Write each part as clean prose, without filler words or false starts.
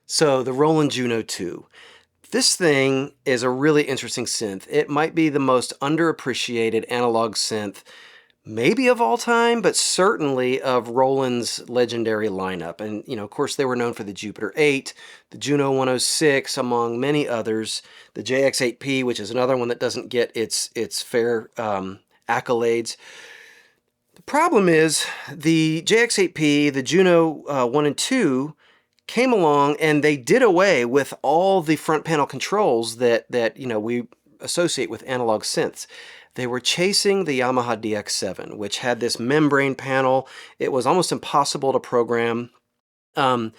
So the Roland Juno 2. This thing is a really interesting synth. It might be the most underappreciated analog synth, maybe of all time, but certainly of Roland's legendary lineup. And, of course, they were known for the Jupiter 8, the Juno 106, among many others, the JX8P, which is another one that doesn't get its fair accolades. The problem is the JX8P, the Juno 1 and 2, came along and they did away with all the front panel controls that we associate with analog synths. They were chasing the Yamaha DX7, which had this membrane panel. It was almost impossible to program. The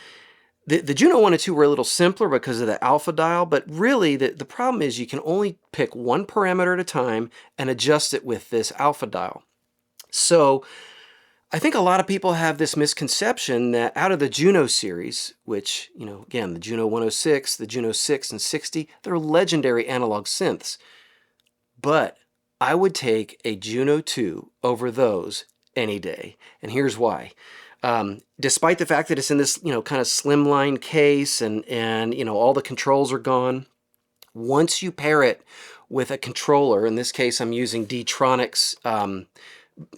Juno 1 and 2 were a little simpler because of the alpha dial, but really the problem is you can only pick one parameter at a time and adjust it with this alpha dial. So I think a lot of people have this misconception that out of the Juno series, which, again, the Juno 106, the Juno 6 and 60, they're legendary analog synths. But I would take a Juno 2 over those any day. And here's why. Despite the fact that it's in this, kind of slimline case and all the controls are gone, once you pair it with a controller, in this case I'm using Dtronics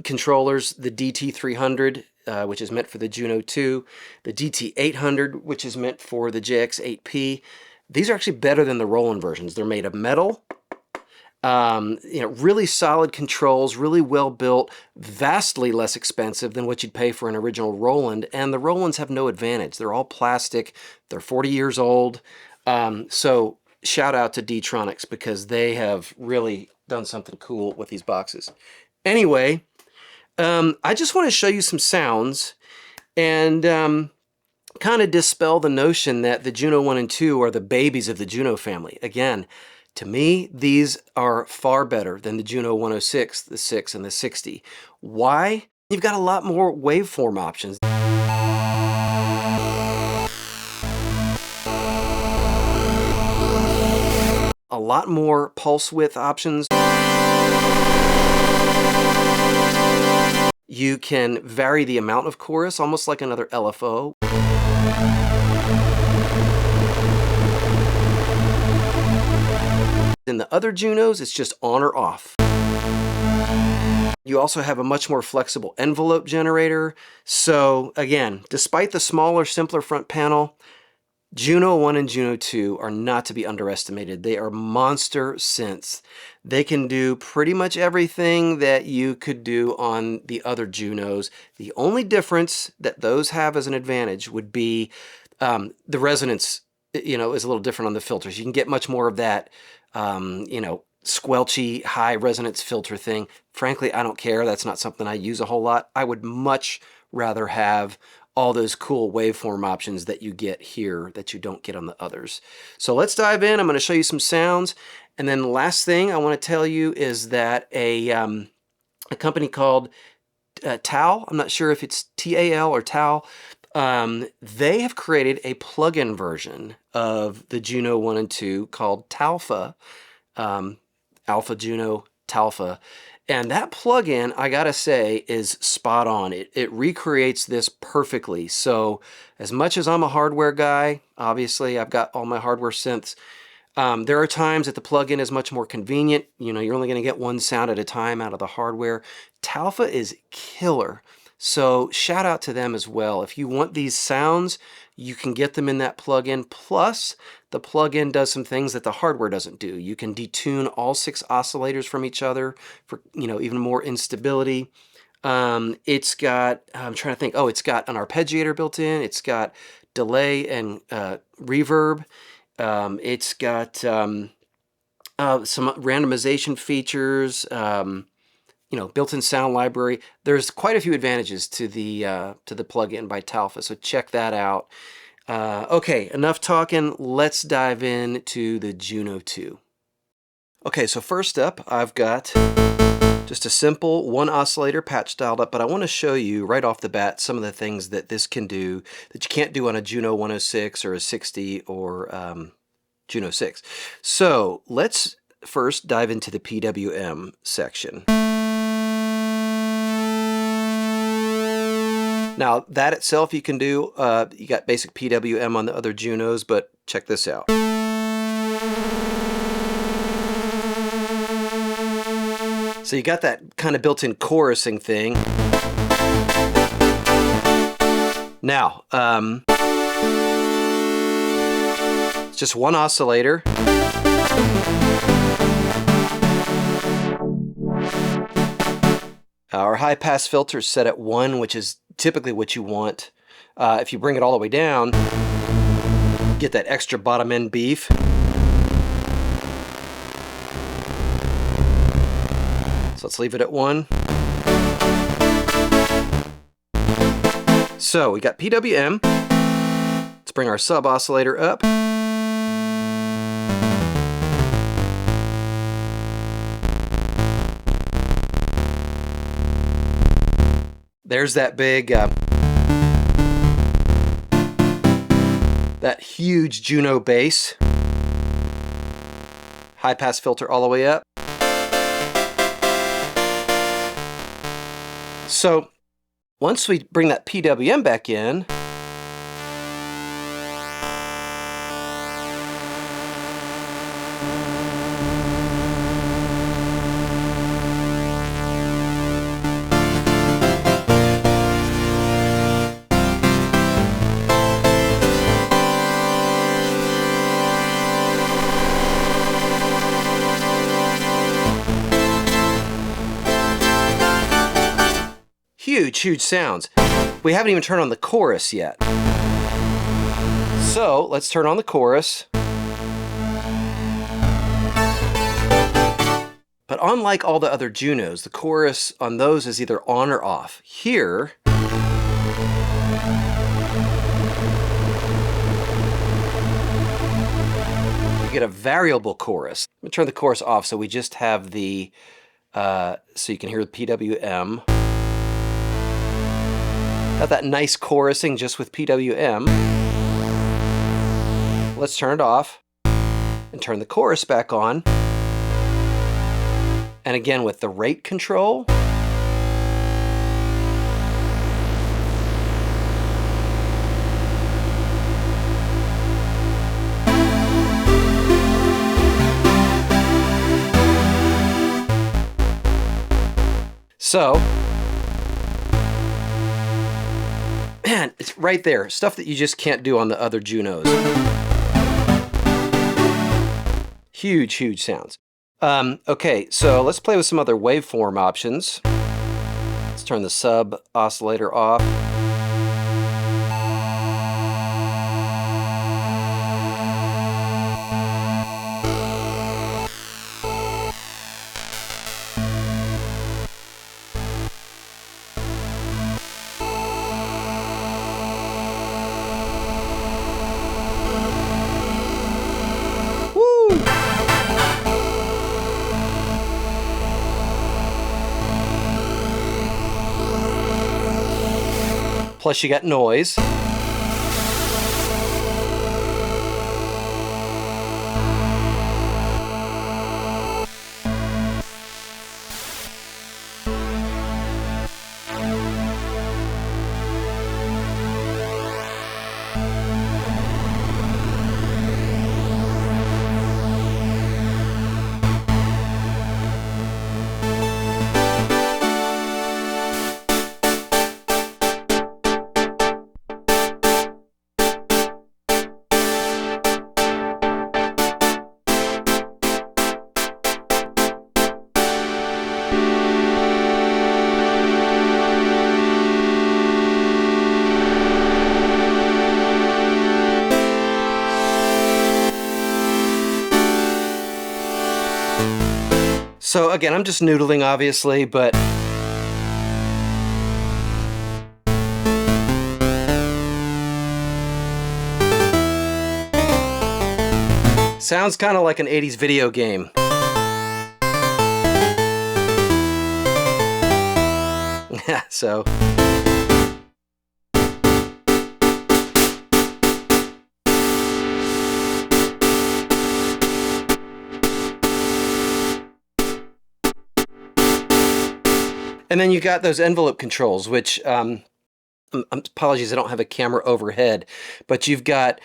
controllers, the DT300, which is meant for the Juno 2, the DT800, which is meant for the JX8P. These are actually better than the Roland versions. They're made of metal, really solid controls, really well built, vastly less expensive than what you'd pay for an original Roland, and the Rolands have no advantage. They're all plastic, they're 40 years old, so shout out to Dtronics because they have really done something cool with these boxes. Anyway, I just want to show you some sounds and kind of dispel the notion that the Juno 1 and 2 are the babies of the Juno family. Again, to me, these are far better than the Juno 106, the 6, and the 60. Why? You've got a lot more waveform options. A lot more pulse width options. You can vary the amount of chorus, almost like another LFO. In the other Junos, it's just on or off. You also have a much more flexible envelope generator. So again, despite the smaller, simpler front panel, Juno 1 and Juno 2 are not to be underestimated. They are monster synths. They can do pretty much everything that you could do on the other Junos. The only difference that those have as an advantage would be the resonance, is a little different on the filters. You can get much more of that, squelchy, high resonance filter thing. Frankly, I don't care. That's not something I use a whole lot. I would much rather have all those cool waveform options that you get here that you don't get on the others. So let's dive in. I'm going to show you some sounds. And then the last thing I want to tell you is that a company called TAL, I'm not sure if it's TAL or TAL, they have created a plug-in version of the Juno 1 and 2 called TAL PHA, Alpha Juno TAL PHA. And that plugin, I gotta say, is spot on. It recreates this perfectly. So as much as I'm a hardware guy, obviously I've got all my hardware synths, there are times that the plugin is much more convenient. You're only gonna get one sound at a time out of the hardware. TAL PHA is killer. So shout out to them as well. If you want these sounds, you can get them in that plugin. Plus, the plugin does some things that the hardware doesn't do. You can detune all 6 oscillators from each other for even more instability. It's got, I'm trying to think, it's got an arpeggiator built in. It's got delay and reverb. It's got some randomization features. Built-in sound library. There's quite a few advantages to the plugin by TAL PHA, so check that out. Okay, enough talking. Let's dive into the Juno 2. Okay, so first up, I've got just a simple 1 oscillator patch dialed up, but I want to show you right off the bat some of the things that this can do that you can't do on a Juno 106 or a 60 or Juno 6. So let's first dive into the PWM section. Now that itself you can do, you got basic PWM on the other Junos, but check this out. So you got that kind of built-in chorusing thing. Now, it's just one oscillator. Our high-pass filter is set at 1, which is typically what you want. If you bring it all the way down, get that extra bottom end beef. So let's leave it at 1. So we got PWM. Let's bring our sub oscillator up. There's that big, that huge Juno bass. High pass filter all the way up. So once we bring that PWM back in, huge sounds. We haven't even turned on the chorus yet. So let's turn on the chorus. But unlike all the other Junos, the chorus on those is either on or off. Here, you get a variable chorus. I'm gonna turn the chorus off so we just have the, so you can hear the PWM. Got that nice chorusing just with PWM. Let's turn it off and turn the chorus back on. And again with the rate control. So, man, it's right there. Stuff that you just can't do on the other Junos. Huge sounds. Okay, so let's play with some other waveform options. Let's turn the sub oscillator off. Plus you got noise. So again, I'm just noodling obviously, but sounds kind of like an 80s video game. Yeah, so and then you got those envelope controls, which apologies, I don't have a camera overhead, but you've got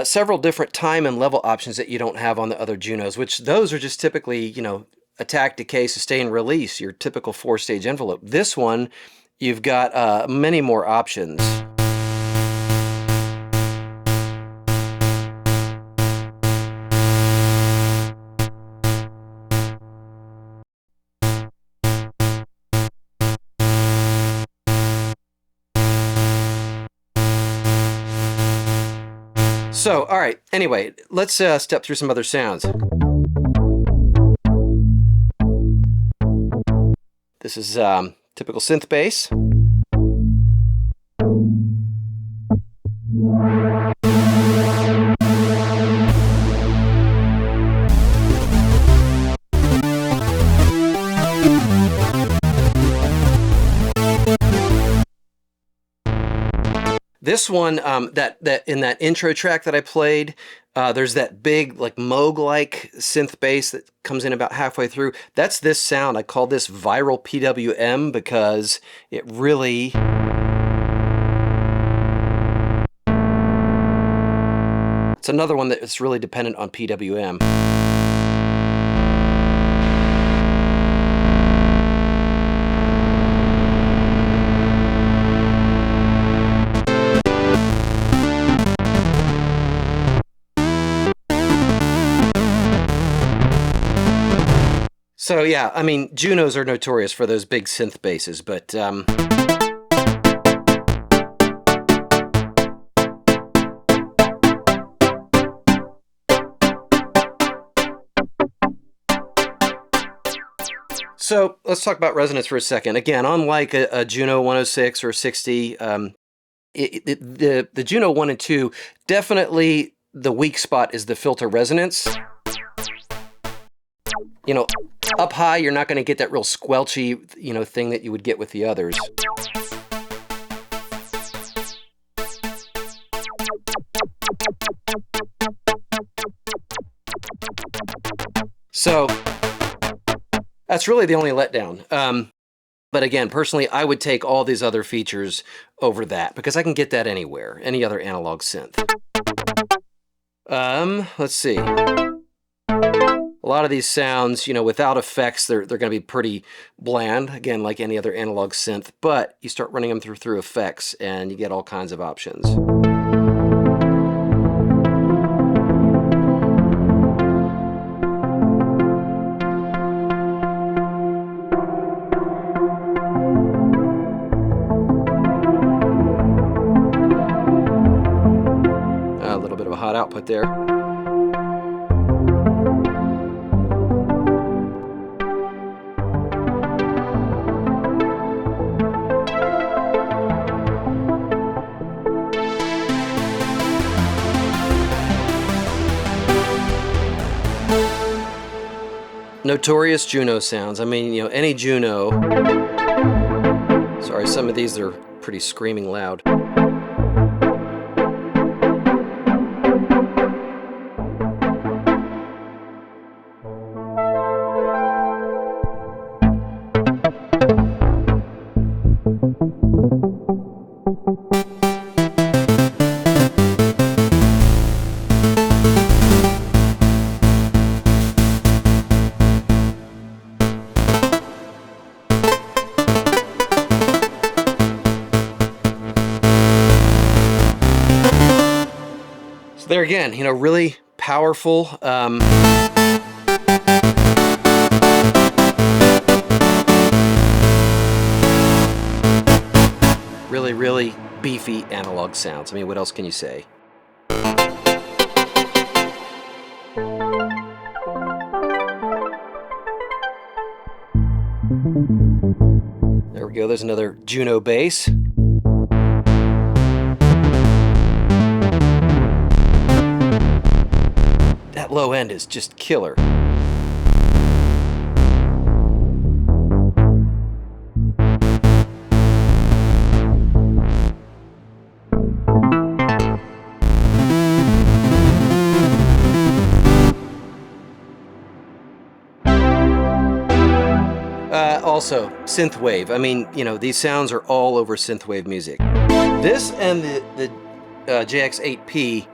several different time and level options that you don't have on the other Junos, which those are just typically, you know, attack, decay, sustain, release, your typical 4-stage envelope. This one, you've got many more options. So, all right, anyway, let's step through some other sounds. This is typical synth bass. This one, that in that intro track that I played, there's that big, like, Moog-like synth bass that comes in about halfway through. That's this sound. I call this viral PWM because it really... It's another one that's really dependent on PWM. So yeah, I mean, Junos are notorious for those big synth basses, but so let's talk about resonance for a second. Again, unlike a Juno 106 or 60, the Juno 1 and 2, definitely the weak spot is the filter resonance. You know, up high, you're not going to get that real squelchy, you know, thing that you would get with the others. So that's really the only letdown. But again, personally, I would take all these other features over that because I can get that anywhere, any other analog synth. Let's see. A lot of these sounds, you know, without effects, they're going to be pretty bland, again, like any other analog synth, but you start running them through effects and you get all kinds of options. A little bit of a hot output there. Notorious Juno sounds. I mean, you know, any Juno. Sorry, some of these are pretty screaming loud. There again, you know, really powerful. Really, really beefy analog sounds. I mean, what else can you say? There we go. There's another Juno bass. That low end is just killer. Also, synthwave. I mean, you know, these sounds are all over synthwave music. This and the JX8P,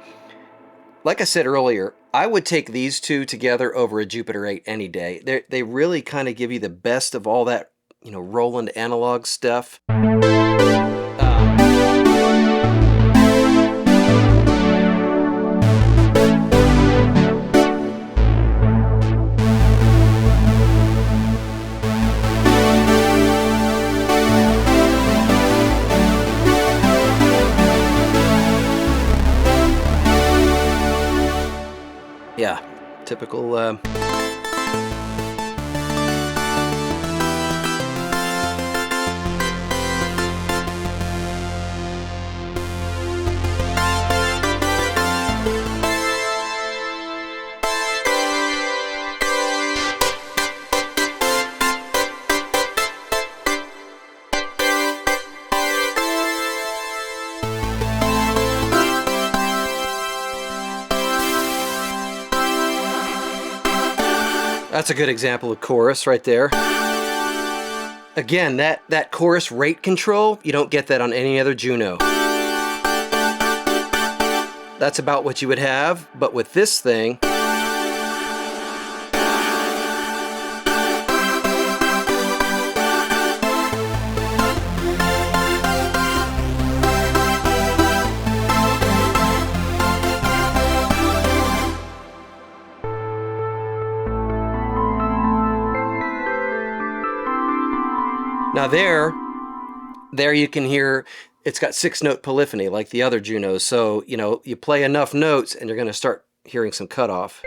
like I said earlier, I would take these two together over a Jupiter 8 any day. They really kind of give you the best of all that, you know, Roland analog stuff. Yeah, typical. That's a good example of chorus right there. Again, that chorus rate control, you don't get that on any other Juno. That's about what you would have, but with this thing, now there you can hear it's got 6-note polyphony like the other Junos. So, you know, you play enough notes and you're going to start hearing some cutoff.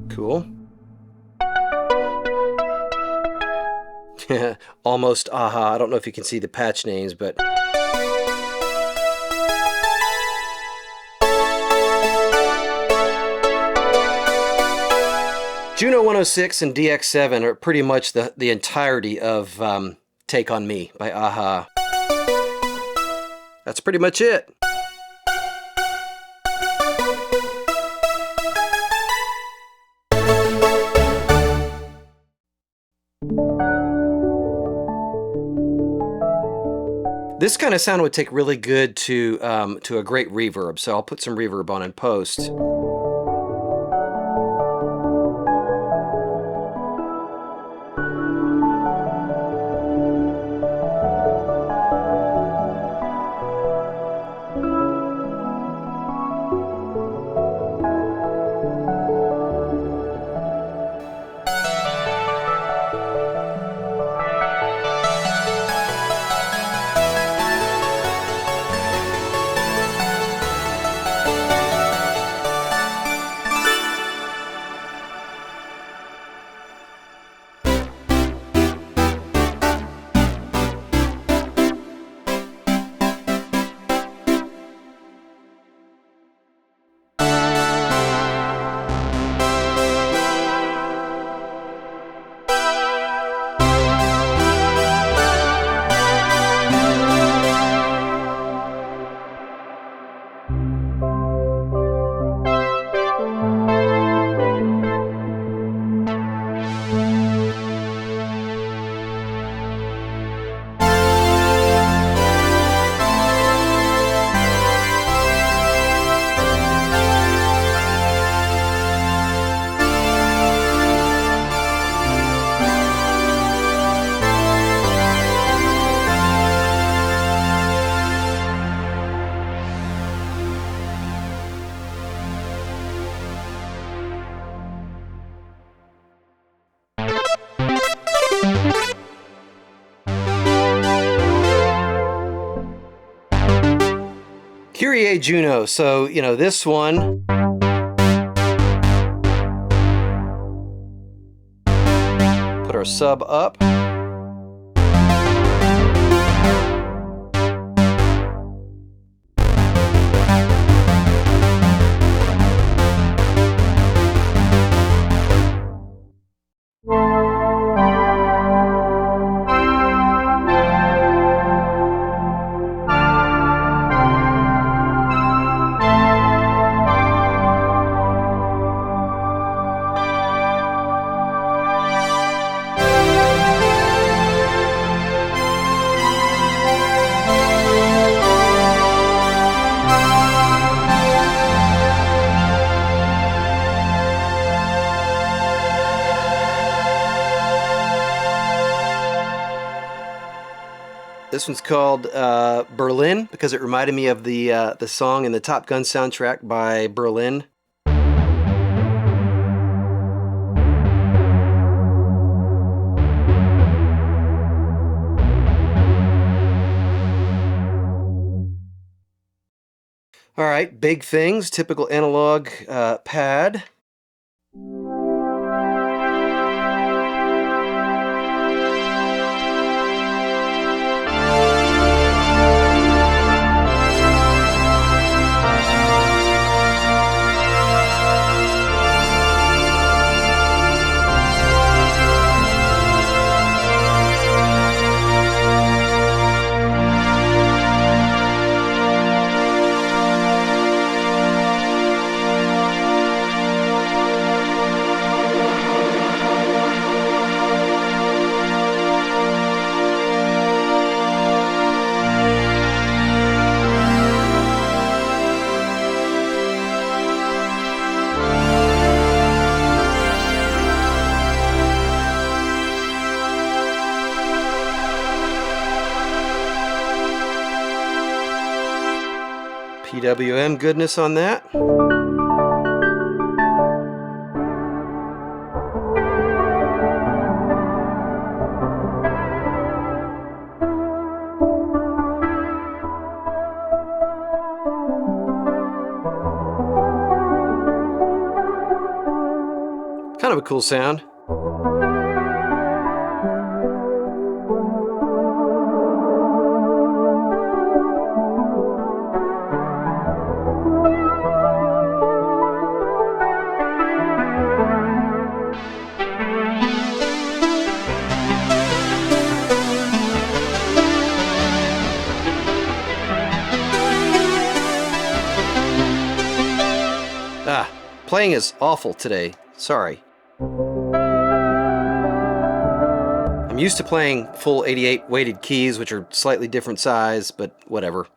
Cool. Almost aha. I don't know if you can see the patch names, but Juno 106 and DX7 are pretty much the entirety of Take On Me by Aha. That's pretty much it. This kind of sound would take really good to a great reverb, so I'll put some reverb on in post. Kyrie Juno, so, you know, this one, put our sub up. This one's called Berlin because it reminded me of the song in the Top Gun soundtrack by Berlin. All right, big things, typical analog pad. PWM goodness on that. Kind of a cool sound. Playing is awful today. Sorry. I'm used to playing full 88 weighted keys, which are slightly different size, but whatever.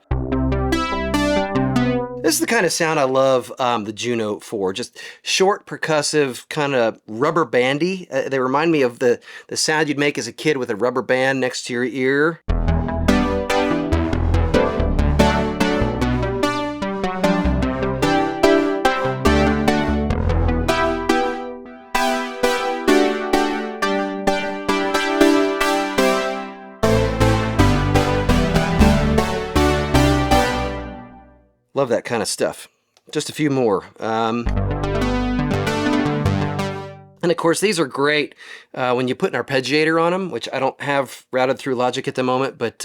This is the kind of sound I love the Juno for. Just short, percussive, kind of rubber bandy. They remind me of the sound you'd make as a kid with a rubber band next to your ear. Love that kind of stuff. Just a few more. And of course, these are great when you put an arpeggiator on them, which I don't have routed through Logic at the moment, but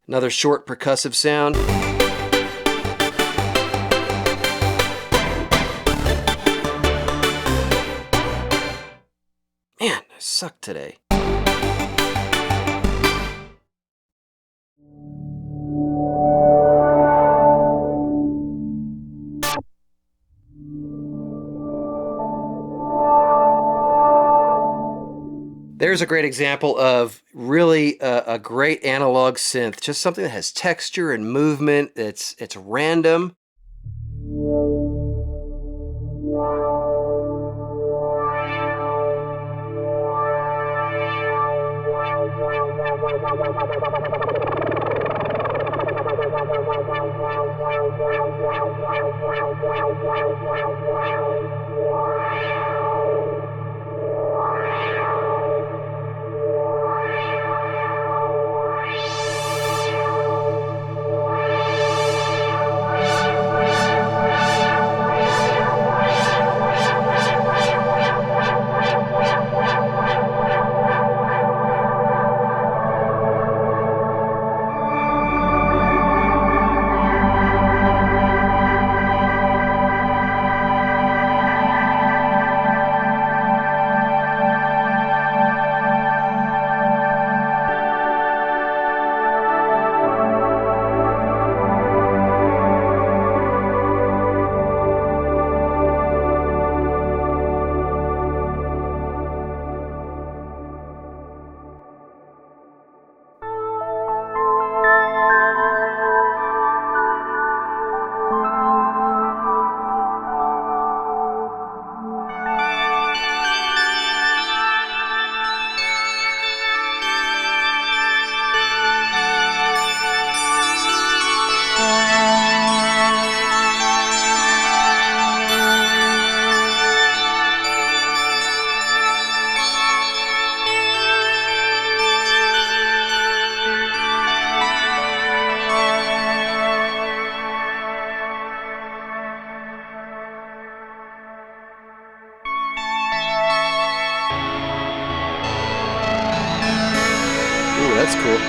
another short percussive sound. Man, I suck today. There's a great example of really a great analog synth, just something that has texture and movement. It's random. that's cool.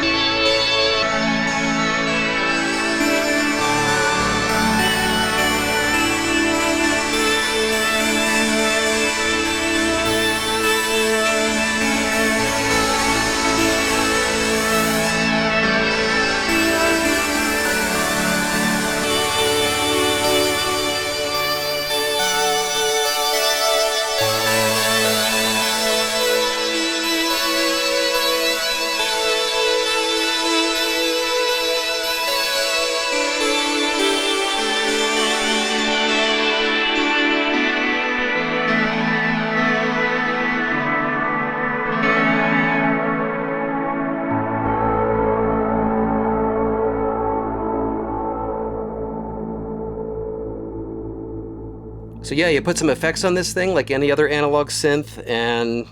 So yeah, you put some effects on this thing like any other analog synth and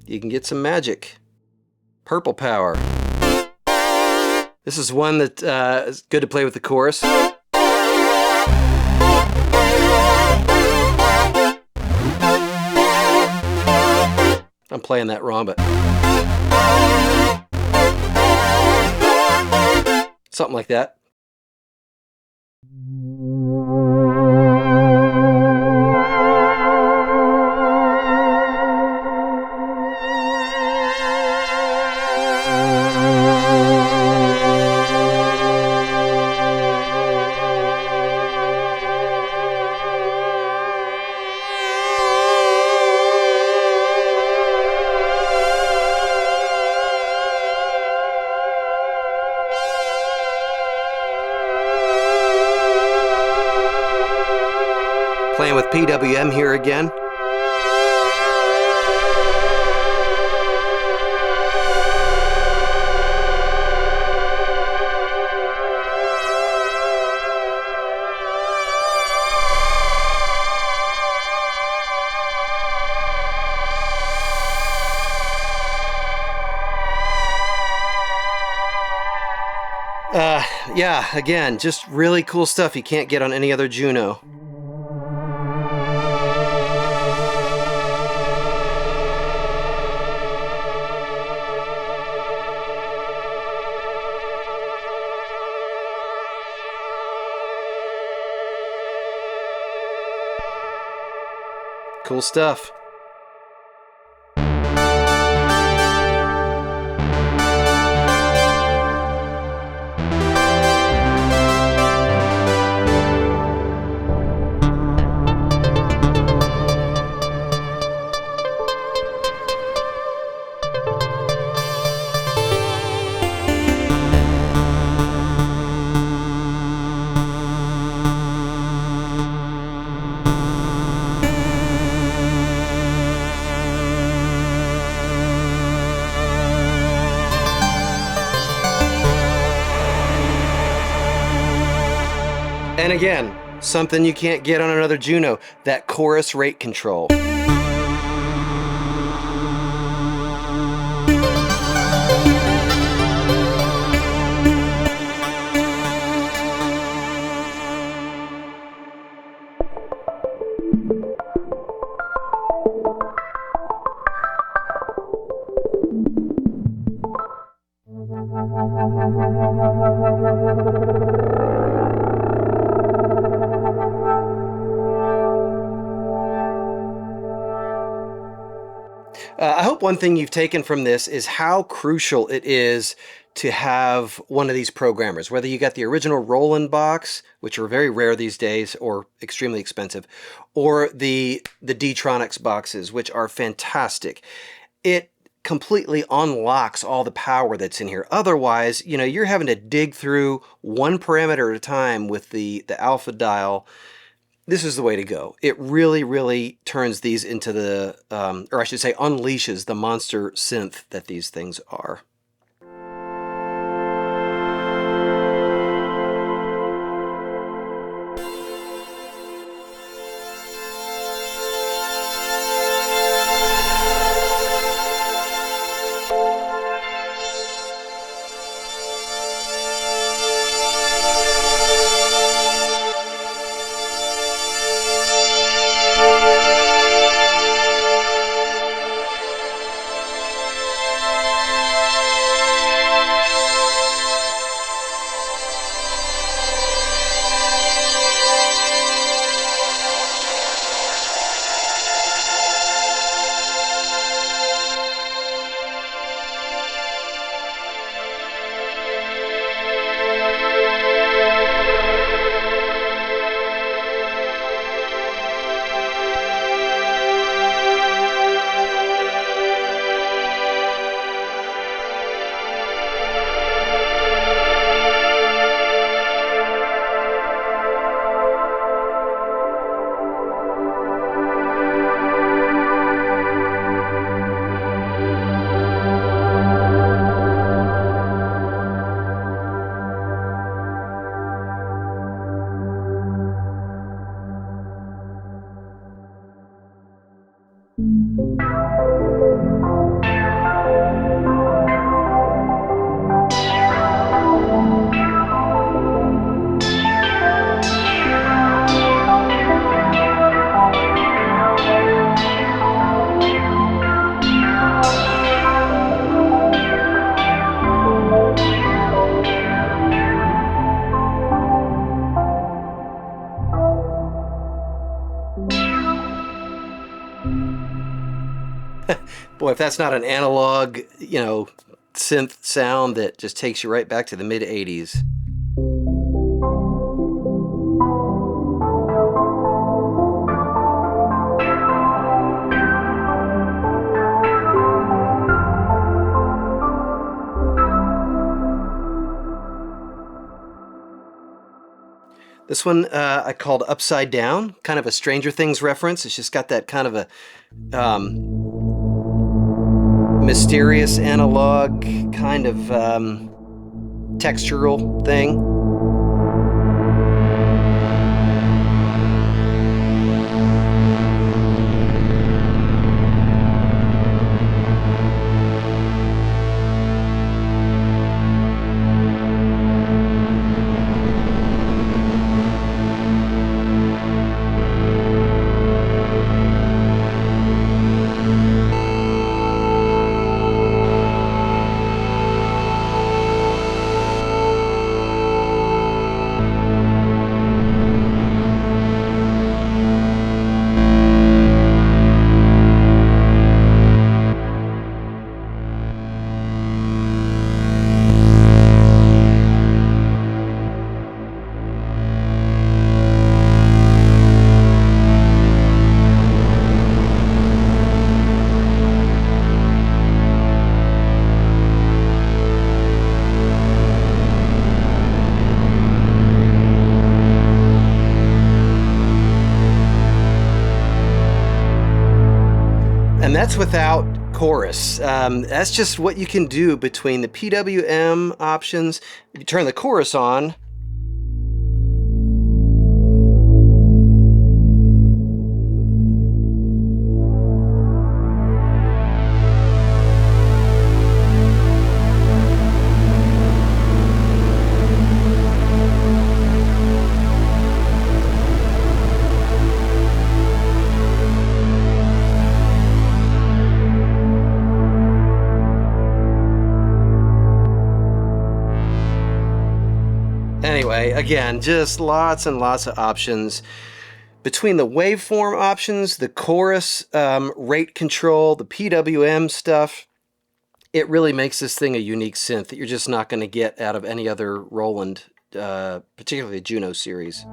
you can get some magic. Purple power. This is one that is good to play with the chorus. I'm playing that wrong, but something like that. Playing with PWM here again. Yeah, again, just really cool stuff you can't get on any other Juno. Cool stuff. And again, something you can't get on another Juno, that chorus rate control. I hope one thing you've taken from this is how crucial it is to have one of these programmers, whether you got the original Roland box, which are very rare these days or extremely expensive, or the Dtronics boxes, which are fantastic. It completely unlocks all the power that's in here. Otherwise, you know, you're having to dig through one parameter at a time with the alpha dial. This is the way to go. It really, really turns these into the, or I should say unleashes the monster synth that these things are. Boy, if that's not an analog, synth sound that just takes you right back to the mid-'80s. This one I called Upside Down, kind of a Stranger Things reference. It's just got that kind of a mysterious analog kind of textural thing. And that's without chorus. That's just what you can do between the PWM options. If you turn the chorus on, anyway, again, just lots and lots of options. Between the waveform options, the chorus rate control, the PWM stuff, it really makes this thing a unique synth that you're just not going to get out of any other Roland, particularly the Juno series.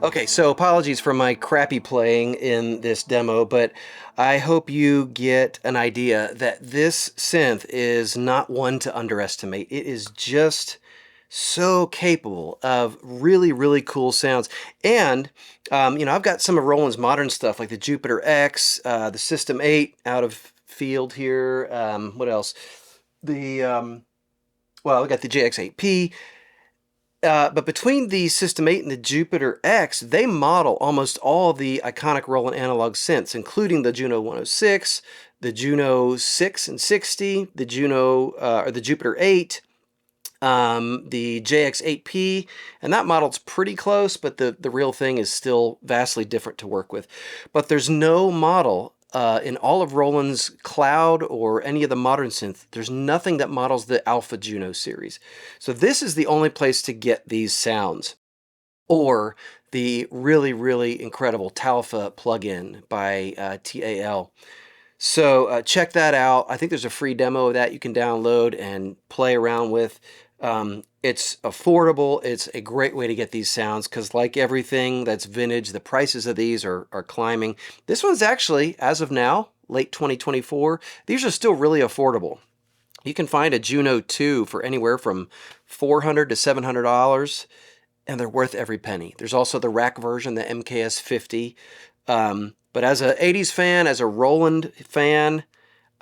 Okay, so apologies for my crappy playing in this demo, but I hope you get an idea that this synth is not one to underestimate. It is just so capable of really, really cool sounds. And, I've got some of Roland's modern stuff like the Jupiter X, the System 8 out of field here. What else? Well, we got the JX8P. But between the System 8 and the Jupiter X, they model almost all the iconic Roland analog synths, including the Juno 106, the Juno 6 and 60, the the Jupiter 8, the JX8P, and that model's pretty close, but the real thing is still vastly different to work with. But there's no model in all of Roland's cloud or any of the modern synth, there's nothing that models the Alpha Juno series. So this is the only place to get these sounds. Or the really, really incredible TAL PHA plugin by TAL. So check that out. I think there's a free demo of that you can download and play around with. It's affordable. It's a great way to get these sounds because, like everything that's vintage, the prices of these are climbing. This one's actually, as of now, late 2024, these are still really affordable. You can find a Juno 2 for anywhere from $400 to $700, and they're worth every penny. There's also the rack version, the MKS 50. But as an 80s fan, as a Roland fan,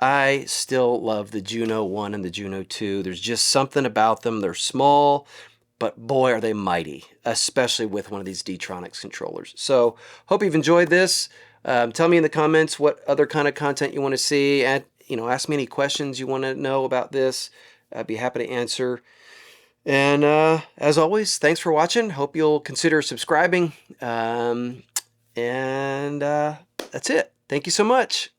I still love the Juno 1 and the Juno 2. There's just something about them. They're small, but boy, are they mighty, especially with one of these Dtronics controllers. So hope you've enjoyed this. Tell me in the comments what other kind of content you want to see, and ask me any questions you want to know about this. I'd be happy to answer. And as always, thanks for watching. Hope you'll consider subscribing. And that's it. Thank you so much.